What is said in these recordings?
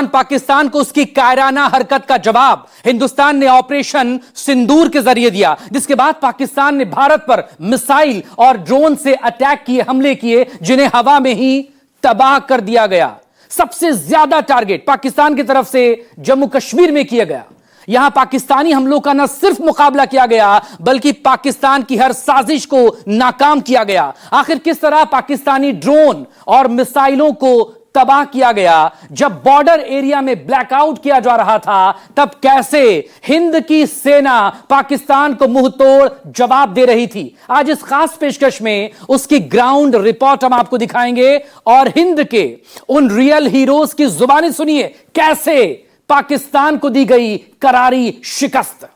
पाकिस्तान को उसकी कायराना हरकत का जवाब हिंदुस्तान ने ऑपरेशन सिंदूर के जरिए दिया, जिसके बाद पाकिस्तान ने भारत पर मिसाइल और ड्रोन से अटैक किए, हमले किए, जिन्हें हवा में ही तबाह कर दिया गया। सबसे ज्यादा टारगेट पाकिस्तान की तरफ से जम्मू कश्मीर में किया गया। यहां पाकिस्तानी हमलों का न सिर्फ मुकाबला किया गया, बल्कि पाकिस्तान की हर साजिश को नाकाम किया गया। आखिर किस तरह पाकिस्तानी ड्रोन और मिसाइलों को तबाह किया गया? जब बॉर्डर एरिया में ब्लैकआउट किया जा रहा था, तब कैसे हिंद की सेना पाकिस्तान को मुंहतोड़ जवाब दे रही थी? आज इस खास पेशकश में उसकी ग्राउंड रिपोर्ट हम आपको दिखाएंगे और हिंद के उन रियल हीरोज की जुबानी सुनिए, कैसे पाकिस्तान को दी गई करारी शिकस्त।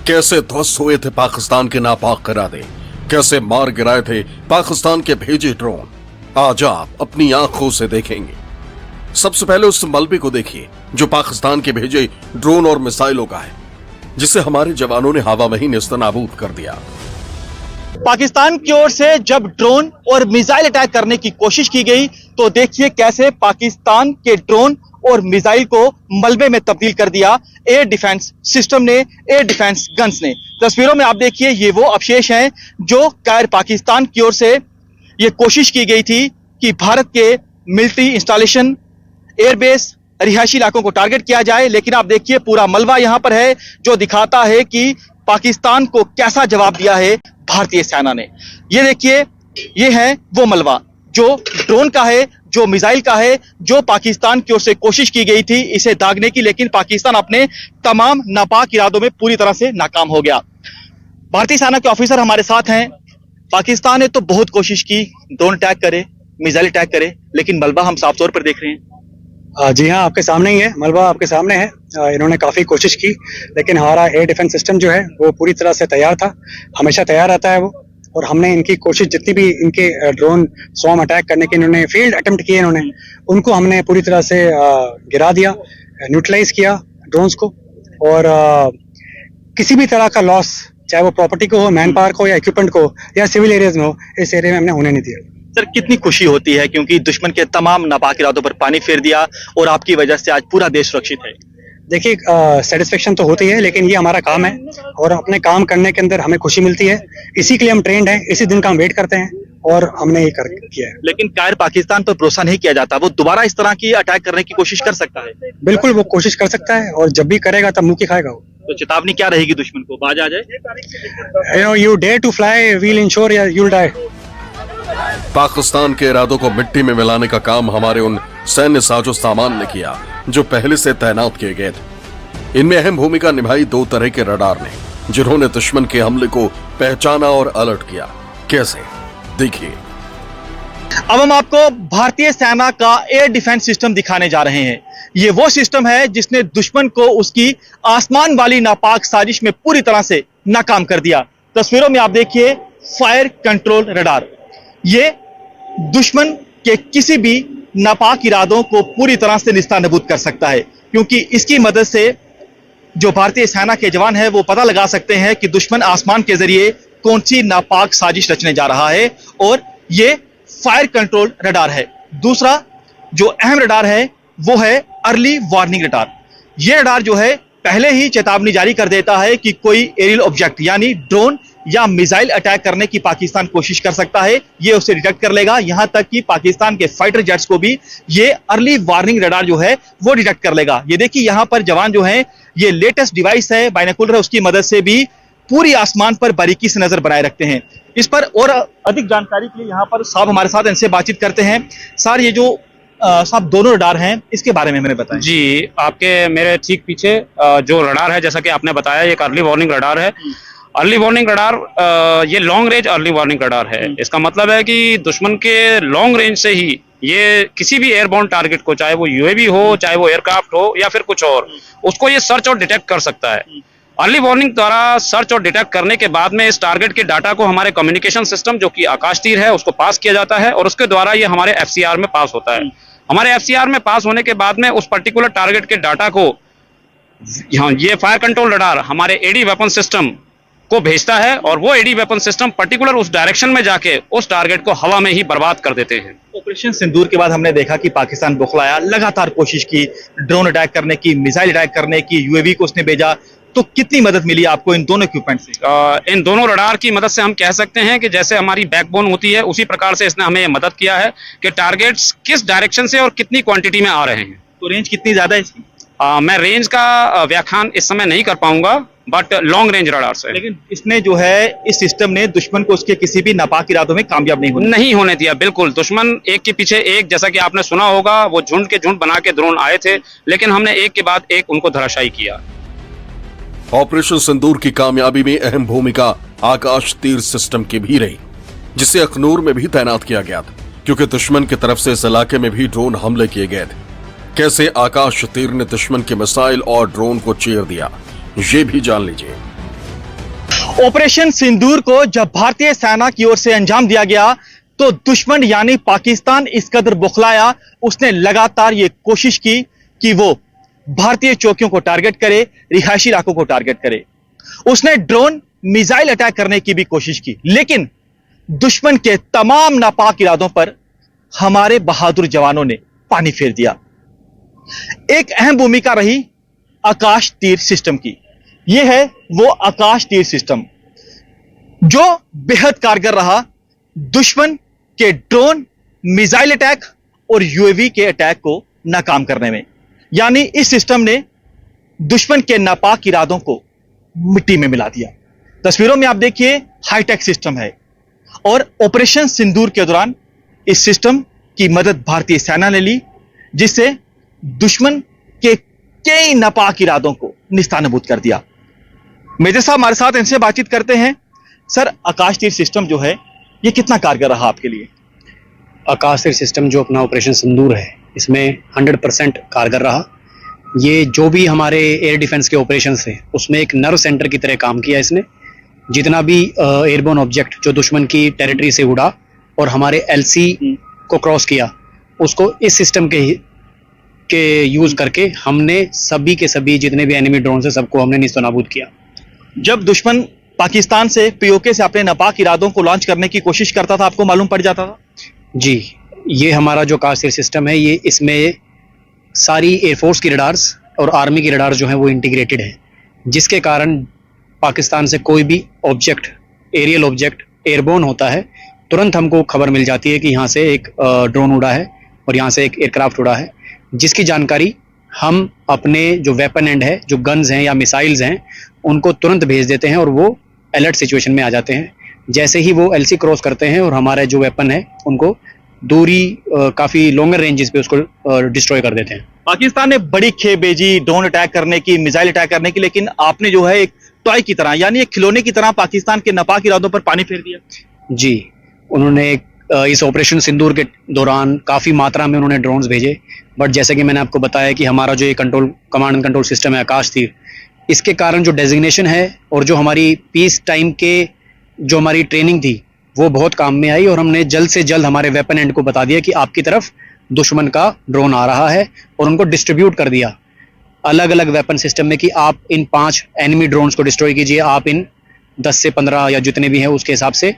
कैसे ध्वस्त हुए थे पाकिस्तान के नापाक इरादे, कैसे मार गिराए थे पाकिस्तान के भेजे ड्रोन, आज आप अपनी आंखों से देखेंगे। सबसे पहले उस मलबे को देखिए जो पाकिस्तान के भेजे ड्रोन और मिसाइलों का है, जिसे हमारे जवानों ने हवा में ही नेस्तनाबूद कर दिया। पाकिस्तान की ओर से जब ड्रोन और मिसाइल अटैक करने की कोशिश की गई, तो देखिए कैसे पाकिस्तान के ड्रोन और मिसाइल को मलबे में तब्दील कर दिया एयर डिफेंस सिस्टम ने, एयर डिफेंस गन्स ने। तस्वीरों में आप देखिए ये वो अवशेष हैं जो कायर पाकिस्तान की ओर से ये कोशिश की गई थी कि भारत के मिलिट्री इंस्टॉलेशन, एयरबेस, रिहायशी इलाकों को टारगेट किया जाए। लेकिन आप देखिए पूरा मलबा यहां पर है जो दिखाता है कि पाकिस्तान को कैसा जवाब दिया है भारतीय सेना ने। ये देखिए, ये है वो मलबा जो ड्रोन का है, जो मिसाइल का है, जो पाकिस्तान की ओर से कोशिश की गई थी इसे दागने की, लेकिन पाकिस्तान अपने तमाम नापाक इरादों में पूरी तरह से नाकाम हो गया। भारतीय सेना के ऑफिसर हमारे साथ हैं। पाकिस्तान ने तो बहुत कोशिश की ड्रोन अटैक करे, मिसाइल अटैक करे, लेकिन मलबा हम साफ तौर पर देख रहे हैं। जी हाँ, आपके सामने ही है, मलबा आपके सामने है। इन्होंने काफी कोशिश की, लेकिन हमारा एयर डिफेंस सिस्टम जो है वो पूरी तरह से तैयार था, हमेशा तैयार रहता है वो। और हमने इनकी कोशिश, जितनी भी इनके ड्रोन स्वॉर्म अटैक करने के इन्होंने फील्ड अटेम्प्ट किए इन्होंने, उनको हमने पूरी तरह से गिरा दिया, न्यूट्रलाइज किया ड्रोन्स को। और किसी भी तरह का लॉस, चाहे वो प्रॉपर्टी को हो, मैन पावर को, या इक्विपमेंट को, या सिविल एरियाज में हो, इस एरिया में हमने होने नहीं दिया। सर, कितनी खुशी होती है क्योंकि दुश्मन के तमाम नापाक इरादों पर पानी फेर दिया और आपकी वजह से आज पूरा देश सुरक्षित है। देखिए, सेटिस्फेक्शन तो होती है, लेकिन ये हमारा काम है और अपने काम करने के अंदर हमें खुशी मिलती है। इसी के लिए हम ट्रेंड हैं, इसी दिन का हम वेट करते हैं और हमने ये किया है। लेकिन कायर पाकिस्तान पर भरोसा नहीं किया जाता, वो दोबारा इस तरह की अटैक करने की कोशिश कर सकता है। बिल्कुल, वो कोशिश कर सकता है और जब भी करेगा तब मुंह की खाएगा वो। तो चेतावनी क्या रहेगी दुश्मन को, बाज आ जाए? You dare to fly, we'll ensure you'll die. Pakistan के इरादों को मिट्टी में मिलाने का काम हमारे उन सैन्य साजो सामान ने किया जो पहले से तैनात किए गए थे। इनमें अहम भूमिका निभाई दो तरह के रडार ने, जिन्होंने दुश्मन के हमले को पहचाना और अलर्ट किया। कैसे, देखिए। अब हम आपको भारतीय सेना का एयर डिफेंस सिस्टम दिखाने जा रहे हैं। ये वो सिस्टम है जिसने दुश्मन को उसकी आसमान वाली नापाक साजिश में पूरी तरह से नाकाम कर दिया। तस्वीरों में आप देखिए फायर कंट्रोल रडार। ये दुश्मन के किसी भी नापाक इरादों को पूरी तरह से निस्तानाबूद कर सकता है, क्योंकि इसकी मदद से जो भारतीय सेना के जवान हैं वो पता लगा सकते हैं कि दुश्मन आसमान के जरिए कौन सी नापाक साजिश रचने जा रहा है। और ये फायर कंट्रोल रडार है। दूसरा जो अहम रडार है वो है अर्ली वार्निंग रडार। ये रडार जो है पहले ही चेतावनी जारी कर देता है कि कोई एरियल ऑब्जेक्ट यानी ड्रोन या मिसाइल अटैक करने की पाकिस्तान कोशिश कर सकता है, ये उसे डिटेक्ट कर लेगा। यहां तक कि पाकिस्तान के फाइटर जेट्स को भी ये अर्ली वार्निंग रडार जो है वो डिटेक्ट कर लेगा। ये देखिए यहां पर जवान जो हैं, ये लेटेस्ट डिवाइस है, बाइनोकुलर है, उसकी मदद से भी पूरी आसमान पर बारीकी से नजर बनाए रखते हैं। इस पर और अधिक जानकारी के लिए यहाँ पर साहब हमारे साथ, इनसे बातचीत करते हैं। सर, ये जो साहब दोनों रडार हैं, इसके बारे में मैंने बताया। जी, आपके मेरे ठीक पीछे जो रडार है, जैसा कि आपने बताया, एक अर्ली वार्निंग रडार है। अर्ली वार्निंग रडार ये long range early warning radar है। इसका मतलब है कि दुश्मन के लॉन्ग रेंज से ही ये किसी भी एयरबोर्न टारगेट को, चाहे वो यूएवी हो, चाहे वो एयरक्राफ्ट हो या फिर कुछ और, उसको ये सर्च और डिटेक्ट कर सकता है। अर्ली वार्निंग द्वारा सर्च और डिटेक्ट करने के बाद में इस टारगेट के डाटा को हमारे कम्युनिकेशन सिस्टम जो कि आकाश तीर है उसको पास किया जाता है और उसके द्वारा ये हमारे एफसीआर में पास होता है। हमारे एफसीआर में पास होने के बाद में उस पर्टिकुलर टारगेट के डाटा को यहाँ ये फायर कंट्रोल रडार हमारे एडी वेपन सिस्टम को भेजता है और वो एडी वेपन सिस्टम पर्टिकुलर उस डायरेक्शन में जाके उस टारगेट को हवा में ही बर्बाद कर देते हैं। ऑपरेशन सिंदूर के बाद हमने देखा कि पाकिस्तान बौखलाया, लगातार कोशिश की ड्रोन अटैक करने की, मिसाइल अटैक करने की, यूएवी को उसने भेजा। तो कितनी मदद मिली आपको इन दोनों इक्विपमेंट से? इन दोनों रडार की मदद से हम कह सकते हैं कि जैसे हमारी बैकबोन होती है उसी प्रकार से इसने हमें मदद किया है कि टारगेट्स किस डायरेक्शन से और कितनी क्वांटिटी में आ रहे हैं। तो रेंज कितनी ज्यादा है इसकी? मैं रेंज का व्याख्यान इस समय नहीं कर पाऊंगा, बट लॉन्ग रेंज रडार से। लेकिन इसने जो है, इस सिस्टम ने दुश्मन को उसके किसी भी नापाक इरादों में कामयाब नहीं होने दिया। बिल्कुल, दुश्मन एक के पीछे एक, जैसा कि आपने सुना होगा, वो झुंड के झुंड बना के ड्रोन आए थे, लेकिन हमने एक के बाद एक उनको धराशायी किया। ऑपरेशन सिंदूर की कामयाबी में अहम भूमिका आकाश तीर सिस्टम की भी रही, जिसे अखनूर में भी तैनात किया गया था, क्योंकि दुश्मन की तरफ से इस इलाके में भी ड्रोन हमले किए गए थे। कैसे आकाश तीर ने दुश्मन के मिसाइल और ड्रोन को चीर दिया, ये भी जान लीजिए। ऑपरेशन सिंदूर को जब भारतीय सेना की ओर से अंजाम दिया गया तो दुश्मन यानी पाकिस्तान इस कदर बौखलाया, उसने लगातार ये कोशिश की कि वो भारतीय चौकियों को टारगेट करे, रिहायशी इलाकों को टारगेट करे। उसने ड्रोन मिसाइल अटैक करने की भी कोशिश की, लेकिन दुश्मन के तमाम नापाक इरादों पर हमारे बहादुर जवानों ने पानी फेर दिया। एक अहम भूमिका रही आकाश तीर सिस्टम की। यह है वो आकाश तीर सिस्टम जो बेहद कारगर रहा दुश्मन के ड्रोन, मिसाइल अटैक और यूएवी के अटैक को नाकाम करने में। यानी इस सिस्टम ने दुश्मन के नापाक इरादों को मिट्टी में मिला दिया। तस्वीरों में आप देखिए, हाईटेक सिस्टम है और ऑपरेशन सिंदूर के दौरान इस सिस्टम की मदद भारतीय सेना ने ली, जिससे दुश्मन के कई नापाक इरादों को निस्तानाबूद कर दिया। मेजर साहब हमारे साथ, इनसे बातचीत करते हैं। सर, आकाश तीर सिस्टम जो है ये कितना कारगर रहा आपके लिए? आकाश तीर सिस्टम जो अपना ऑपरेशन सिंदूर है, इसमें 100% कारगर रहा। ये जो भी हमारे एयर डिफेंस के ऑपरेशंस थे उसमें एक नर्व सेंटर की तरह काम किया इसने। जितना भी एयरबोर्न ऑब्जेक्ट जो दुश्मन की टेरिटरी से उड़ा और हमारे एलसी को क्रॉस किया, उसको इस सिस्टम के यूज करके हमने सभी के सभी जितने भी एनिमी ड्रोन है सबको हमने निस्तानाबूद किया। जब दुश्मन पाकिस्तान से, पीओके से अपने नापाक इरादों को लॉन्च करने की कोशिश करता था, आपको मालूम पड़ जाता था? जी, ये हमारा जो आकाश तीर सिस्टम है, ये इसमें सारी एयरफोर्स की रडार्स और आर्मी की रडार्स जो है वो इंटीग्रेटेड है, जिसके कारण पाकिस्तान से कोई भी ऑब्जेक्ट, एरियल ऑब्जेक्ट एयरबोर्न होता है, तुरंत हमको खबर मिल जाती है कि यहाँ से एक ड्रोन उड़ा है और यहाँ से एक एयरक्राफ्ट उड़ा है, जिसकी जानकारी हम अपने जो वेपन एंड है, जो गन्स हैं या मिसाइल्स हैं, उनको तुरंत भेज देते हैं और वो अलर्ट सिचुएशन में आ जाते हैं। जैसे ही वो एलसी क्रॉस करते हैं और हमारे जो वेपन है उनको दूरी काफ़ी लॉन्गर रेंजेस पे उसको डिस्ट्रॉय कर देते हैं। पाकिस्तान ने बड़ी खेप भेजी ड्रोन अटैक करने की, मिसाइल अटैक करने की, लेकिन आपने जो है एक टॉय की तरह, यानी एक खिलौने की तरह पाकिस्तान के नापाक इरादों पर पानी फेर दिया। जी, उन्होंने इस ऑपरेशन सिंदूर के दौरान काफ़ी मात्रा में उन्होंने ड्रोन्स भेजे, बट जैसे कि मैंने आपको बताया कि हमारा जो ये कमांड एंड कंट्रोल सिस्टम है आकाश तीर, इसके कारण जो डेजिग्नेशन है और जो हमारी पीस टाइम के जो हमारी ट्रेनिंग थी वो बहुत काम में आई और हमने जल्द से जल्द हमारे वेपन एंड को बता दिया कि आपकी तरफ दुश्मन का ड्रोन आ रहा है और उनको डिस्ट्रीब्यूट कर दिया अलग अलग वेपन सिस्टम में कि आप इन 5 एनिमी ड्रोन्स को डिस्ट्रॉय कीजिए, आप इन 10 से 15 या जितने भी हैं उसके हिसाब से।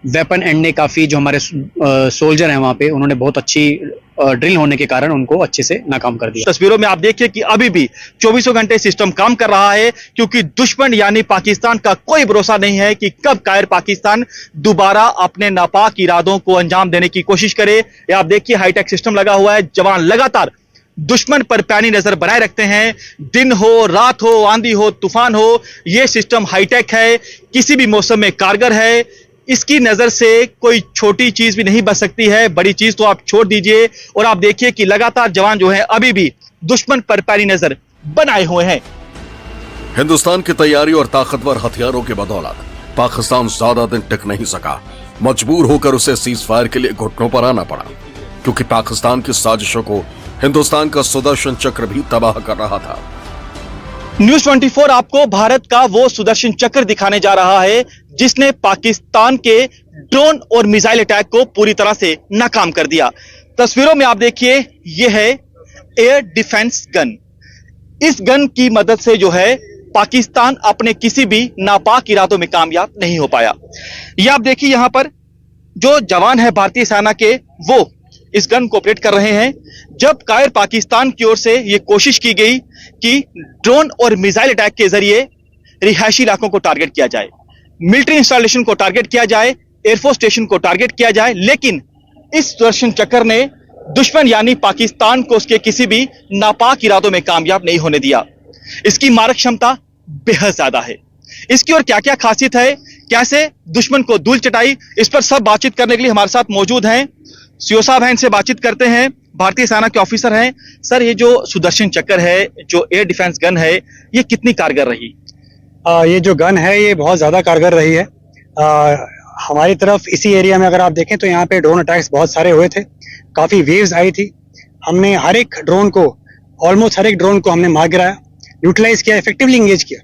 वेपन एंड ने काफ़ी जो हमारे सोल्जर हैं वहाँ पे, उन्होंने बहुत अच्छी ड्रिल होने के कारण उनको अच्छे से नाकाम कर दिया। तस्वीरों में आप देखिए कि अभी भी 24 घंटे सिस्टम काम कर रहा है, क्योंकि दुश्मन यानी पाकिस्तान का कोई भरोसा नहीं है कि कब कायर पाकिस्तान दोबारा अपने नापाक इरादों को अंजाम देने की कोशिश करे। ये आप देखिए, हाईटेक सिस्टम लगा हुआ है, जवान लगातार दुश्मन पर पैनी नजर बनाए रखते हैं। दिन हो, रात हो, आंधी हो, तूफान हो, यह सिस्टम हाईटेक है, किसी भी मौसम में कारगर है। इसकी नजर से कोई छोटी चीज भी नहीं बच सकती है, बड़ी चीज तो आप छोड़ दीजिए। और आप देखिए कि लगातार जवान जो है अभी भी दुश्मन पर पैनी नजर बनाए हुए हैं। हिंदुस्तान की तैयारी और ताकतवर हथियारों के बदौलत पाकिस्तान ज्यादा दिन टिक नहीं सका। मजबूर होकर उसे सीज फायर के लिए घुटनों पर आना पड़ा, क्योंकि पाकिस्तान की साजिशों को हिंदुस्तान का सुदर्शन चक्र भी तबाह कर रहा था। न्यूज़ 24 आपको भारत का वो सुदर्शन चक्र दिखाने जा रहा है जिसने पाकिस्तान के ड्रोन और मिसाइल अटैक को पूरी तरह से नाकाम कर दिया। तस्वीरों में आप देखिए, यह है एयर डिफेंस गन। इस गन की मदद से जो है पाकिस्तान अपने किसी भी नापाक इरादों में कामयाब नहीं हो पाया। ये आप देखिए यहां पर जो जवान है भारतीय सेना के, वो इस गन को ऑपरेट कर रहे हैं। जब कायर पाकिस्तान की ओर से यह कोशिश की गई कि ड्रोन और मिसाइल अटैक के जरिए रिहायशी इलाकों को टारगेट किया जाए, मिलिट्री इंस्टॉलेशन को टारगेट किया जाए, एयरफोर्स स्टेशन को टारगेट किया जाए, लेकिन इस सुदर्शन चक्र ने दुश्मन यानी पाकिस्तान को उसके किसी भी नापाक इरादों में कामयाब नहीं होने दिया। इसकी मारक क्षमता बेहद ज्यादा है। इसकी और क्या क्या खासियत है, कैसे दुश्मन को धूल चटाई, इस पर सब बातचीत करने के लिए हमारे साथ मौजूद हैं सीओ साहब हैं, इनसे बातचीत करते हैं। भारतीय सेना के ऑफिसर हैं। सर, ये जो सुदर्शन चक्र है, जो एयर डिफेंस गन है, ये कितनी कारगर रही? ये जो गन है ये बहुत ज़्यादा कारगर रही है। हमारी तरफ इसी एरिया में अगर आप देखें तो यहाँ पे ड्रोन अटैक्स बहुत सारे हुए थे, काफ़ी वेव्स आई थी। हमने हर एक ड्रोन को, ऑलमोस्ट हर एक ड्रोन को हमने मार गिराया, यूटिलाइज किया, इफेक्टिवली इंगेज किया।